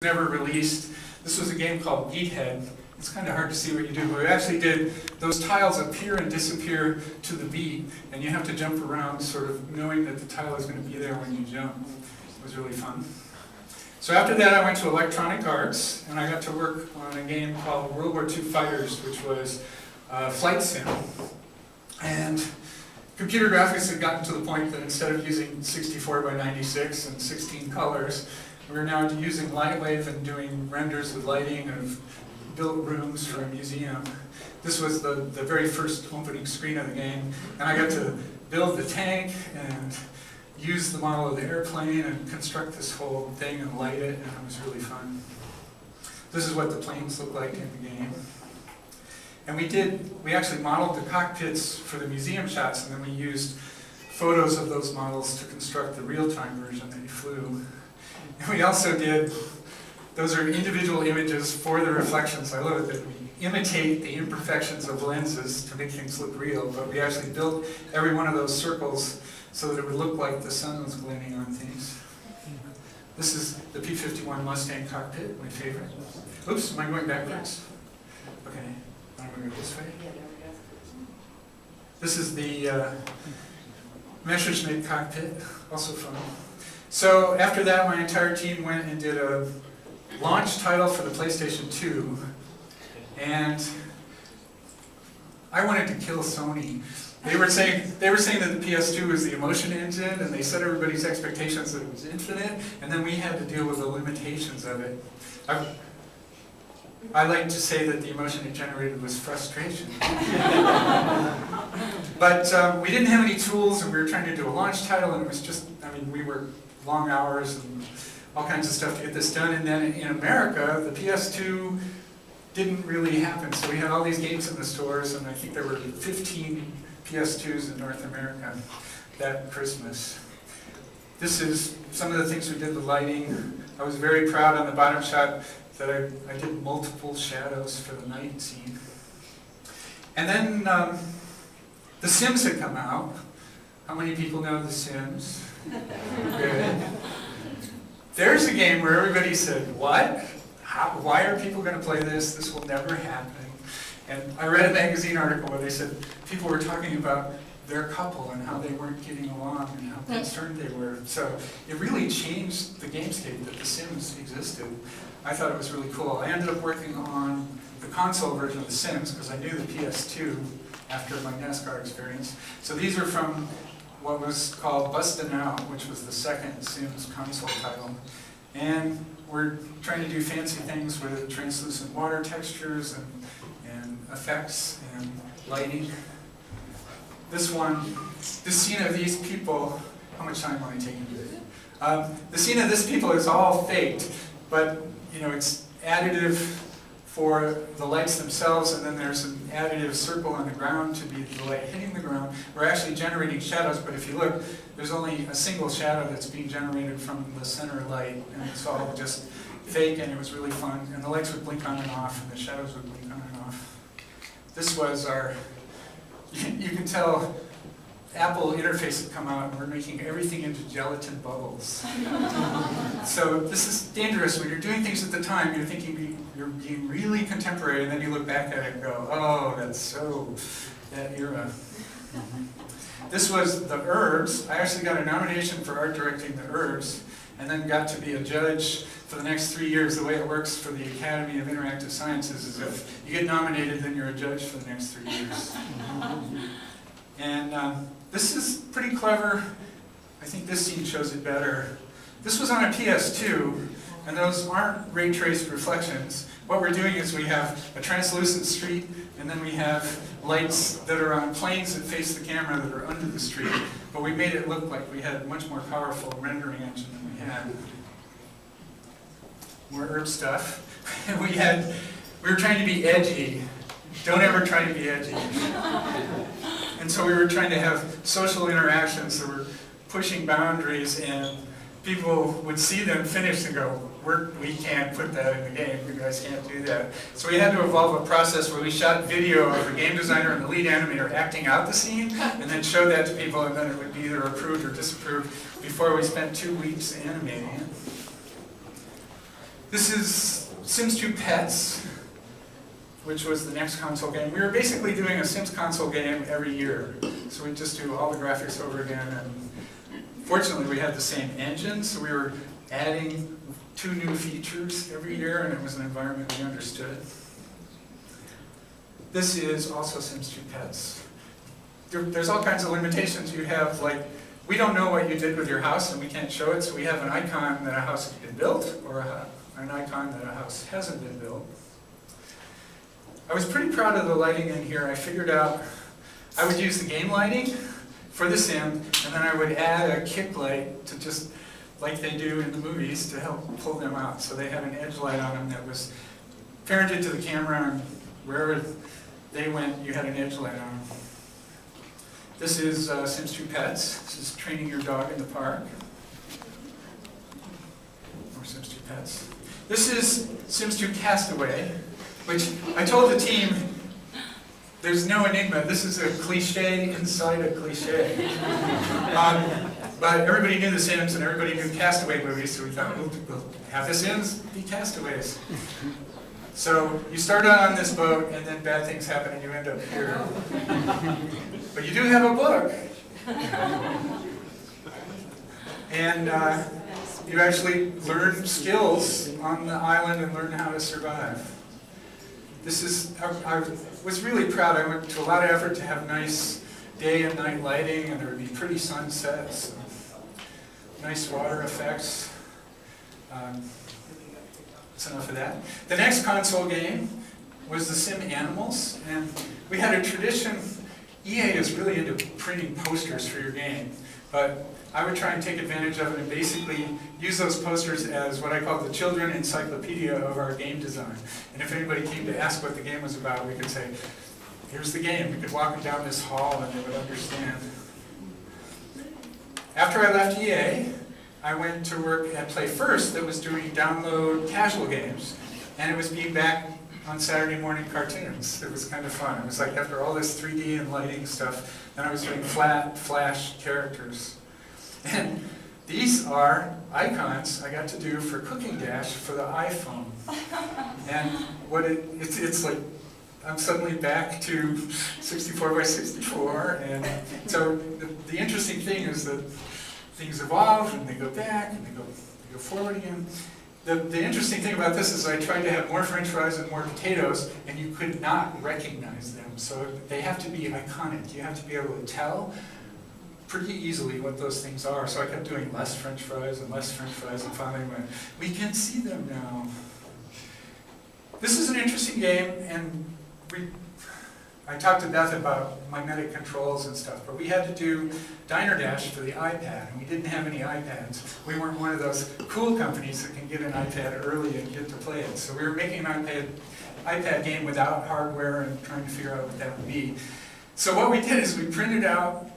Never released. This was a game called Beathead. It's kind of hard to see what you do, but we actually did those tiles appear and disappear to the beat, and you have to jump around sort of knowing that the tile is going to be there when you jump. It was really fun. So after that I went to Electronic Arts, and I got to work on a game called World War II Fighters, which was a flight sim. And computer graphics had gotten to the point that instead of using 64 by 96 and 16 colors, we're now using Lightwave and doing renders with lighting of built rooms for a museum. This was the very first opening screen of the game, and I got to build the tank and use the model of the airplane and construct this whole thing and light it, and it was really fun. This is what the planes look like in the game. And we actually modeled the cockpits for the museum shots, and then we used photos of those models to construct the real-time version that you flew. And we also did, those are individual images for the reflections. I love it that we imitate the imperfections of lenses to make things look real, but we actually built every one of those circles so that it would look like the sun was gleaming on things. This is the P-51 Mustang cockpit, my favorite. Oops, am I going backwards? Okay, I'm going to go this way. This is the Messerschmitt cockpit, also fun. So after that, my entire team went and did a launch title for the PlayStation 2, and I wanted to kill Sony. They were saying that the PS2 was the emotion engine, and they set everybody's expectations that it was infinite, and then we had to deal with the limitations of it. I like to say that the emotion it generated was frustration. But we didn't have any tools, and we were trying to do a launch title, and it was just, I mean, we worked long hours and all kinds of stuff to get this done. And then in America, the PS2 didn't really happen. So we had all these games in the stores, and I think there were 15 PS2s in North America that Christmas. This is some of the things we did with lighting. I was very proud on the bottom shot that I did multiple shadows for the night scene. And then The Sims had come out. How many people know The Sims? Good. There's a game where everybody said, what? Why are people going to play this? This will never happen. And I read a magazine article where they said people were talking about their couple and how they weren't getting along and how concerned they were. So it really changed the gamescape that The Sims existed. I thought it was really cool. I ended up working on the console version of The Sims because I knew the PS2 after my NASCAR experience. So these are from what was called Bustin' Out, which was the second Sims console title. And we're trying to do fancy things with translucent water textures and effects and lighting. This one, the scene of these people, how much time am I taking? The scene of this people is all faked, but you know, it's additive for the lights themselves, and then there's an additive circle on the ground to be the light hitting the ground. We're actually generating shadows, but if you look, there's only a single shadow that's being generated from the center light, and it's all just fake, and it was really fun. And the lights would blink on and off, and the shadows would blink on and off. This was our, you can tell, Apple interface had come out, and we're making everything into gelatin bubbles. So this is dangerous. When you're doing things at the time, you're thinking you're being really contemporary, and then you look back at it and go, oh, that's so that era. This was The Herbs. I actually got a nomination for art directing The Herbs, and then got to be a judge for the next 3 years. The way it works for the Academy of Interactive Sciences is if you get nominated, then you're a judge for the next 3 years. And this is pretty clever. I think this scene shows it better. This was on a PS2, and those aren't ray-traced reflections. What we're doing is we have a translucent street, and then we have lights that are on planes that face the camera that are under the street. But we made it look like we had a much more powerful rendering engine than we had. More herb stuff. And we were trying to be edgy. Don't ever try to be edgy. And so we were trying to have social interactions that were pushing boundaries, and people would see them finished and go, we can't put that in the game, you guys can't do that. So we had to evolve a process where we shot video of the game designer and the lead animator acting out the scene, and then show that to people, and then it would be either approved or disapproved before we spent 2 weeks animating it. This is Sims 2 Pets, which was the next console game. We were basically doing a Sims console game every year. So we'd just do all the graphics over again. And fortunately, we had the same engine, so we were adding 2 new features every year, and it was an environment we understood. This is also Sims 2 Pets. There's all kinds of limitations you have, like, we don't know what you did with your house and we can't show it, so we have an icon that a house has been built, or an icon that a house hasn't been built. I was pretty proud of the lighting in here. I figured out I would use the game lighting for the sim, and then I would add a kick light to just, like they do in the movies, to help pull them out. So they had an edge light on them that was parented to the camera, and wherever they went, you had an edge light on them. This is Sims 2 Pets. This is training your dog in the park. Or Sims 2 Pets. This is Sims 2 Castaway, which I told the team, there's no enigma. This is a cliche inside a cliche. But everybody knew the Sims and everybody knew Castaway movies, so we thought, we'll have the Sims be castaways. So you start out on this boat, and then bad things happen, and you end up here. But you do have a book. And you actually learn skills on the island and learn how to survive. This is, I was really proud. I went to a lot of effort to have nice day and night lighting, and there would be pretty sunsets, and nice water effects. That's enough of that. The next console game was the Sim Animals, and we had a tradition. EA is really into printing posters for your game, but I would try and take advantage of it and basically use those posters as what I call the children encyclopedia of our game design. And if anybody came to ask what the game was about, we could say, here's the game. We could walk them down this hall and they would understand. After I left EA, I went to work at Play First that was doing download casual games, and it was being back on Saturday morning cartoons. It was kind of fun. It was like after all this 3D and lighting stuff, then I was doing flat, flash characters. And these are icons I got to do for Cooking Dash for the iPhone. And what it's like, I'm suddenly back to 64 by 64, and so the interesting thing is that things evolve and they go back and they go forward again. The interesting thing about this is I tried to have more French fries and more potatoes, and you could not recognize them. So they have to be iconic. You have to be able to tell pretty easily what those things are. So I kept doing less French fries, and finally went, we can see them now. This is an interesting game, and I talked to Beth about magnetic controls and stuff, but we had to do Diner Dash for the iPad, and we didn't have any iPads. We weren't one of those cool companies that can get an iPad early and get to play it. So we were making an iPad game without hardware and trying to figure out what that would be. So what we did is we printed out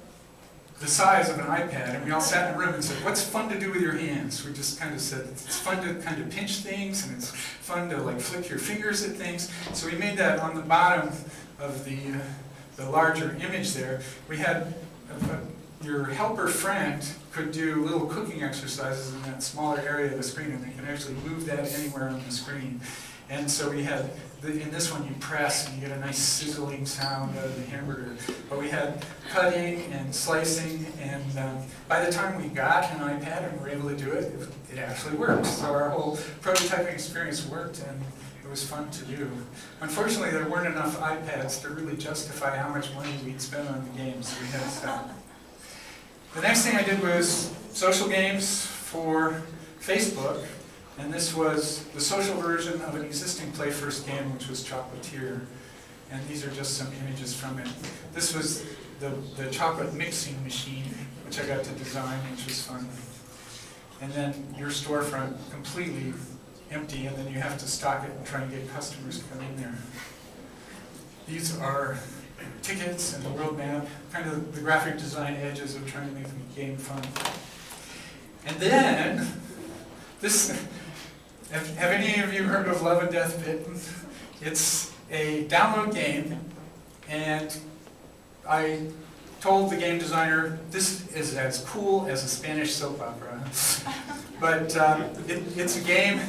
the size of an iPad, and we all sat in a room and said, what's fun to do with your hands? We just kind of said, it's fun to kind of pinch things, and it's fun to like flick your fingers at things. So we made that on the bottom of the larger image there. We had your helper friend could do little cooking exercises in that smaller area of the screen, and they can actually move that anywhere on the screen. And so we had, in this one you press and you get a nice sizzling sound out of the hamburger. But we had cutting and slicing, and by the time we got an iPad and were able to do it, it actually worked. So our whole prototyping experience worked, and it was fun to do. Unfortunately, there weren't enough iPads to really justify how much money we'd spend on the games, so we had to stop. The next thing I did was social games for Facebook. And this was the social version of an existing Play First game, which was Chocolatier. And these are just some images from it. This was the chocolate mixing machine, which I got to design, which was fun. And then your storefront completely empty, and then you have to stock it and try and get customers to come in there. These are tickets and the world map, kind of the graphic design edges of trying to make the game fun. And then, have any of you heard of Love and Death Bitten? It's a download game, and I told the game designer, this is as cool as a Spanish soap opera. But it's a game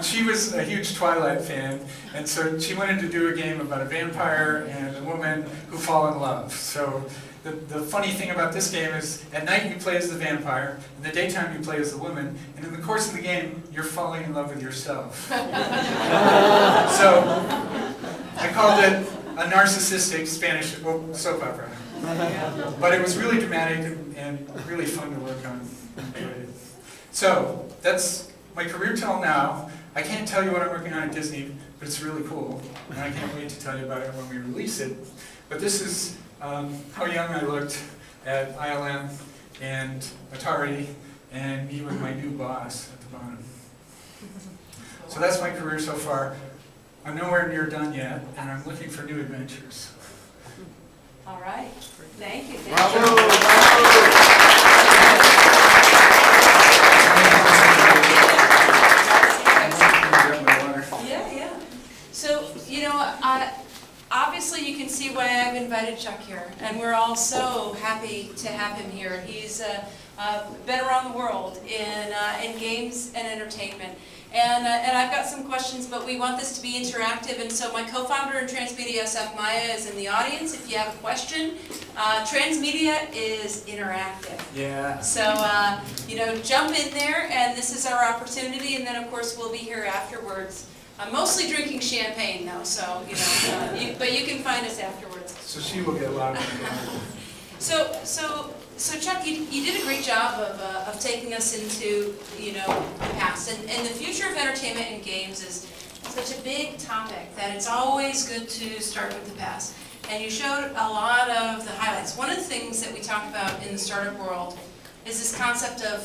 she was a huge Twilight fan, and so she wanted to do a game about a vampire and a woman who fall in love. So the funny thing about this game is, at night you play as the vampire, in the daytime you play as the woman, and in the course of the game, you're falling in love with yourself. So I called it a narcissistic Spanish soap opera. But it was really dramatic and really fun to work on. So that's my career till now. I can't tell you what I'm working on at Disney, but it's really cool, and I can't wait to tell you about it when we release it. But this is how young I looked at ILM and Atari, and me with my new boss at the bottom. So that's my career so far. I'm nowhere near done yet, and I'm looking for new adventures. All right. Thank you. Yeah. So, obviously you can see why I've invited Chuck here, and we're all so happy to have him here. He's been around the world in games and entertainment. And I've got some questions, but we want this to be interactive, and so my co-founder in Transmedia SF, Maya, is in the audience. If you have a question, Transmedia is interactive. Yeah. So, jump in there, and this is our opportunity, and then of course we'll be here afterwards. I'm mostly drinking champagne though, so, but you can find us afterwards. So she will get a lot of So Chuck, you did a great job of taking us into, the past. And the future of entertainment and games is such a big topic that it's always good to start with the past. And you showed a lot of the highlights. One of the things that we talk about in the startup world is this concept of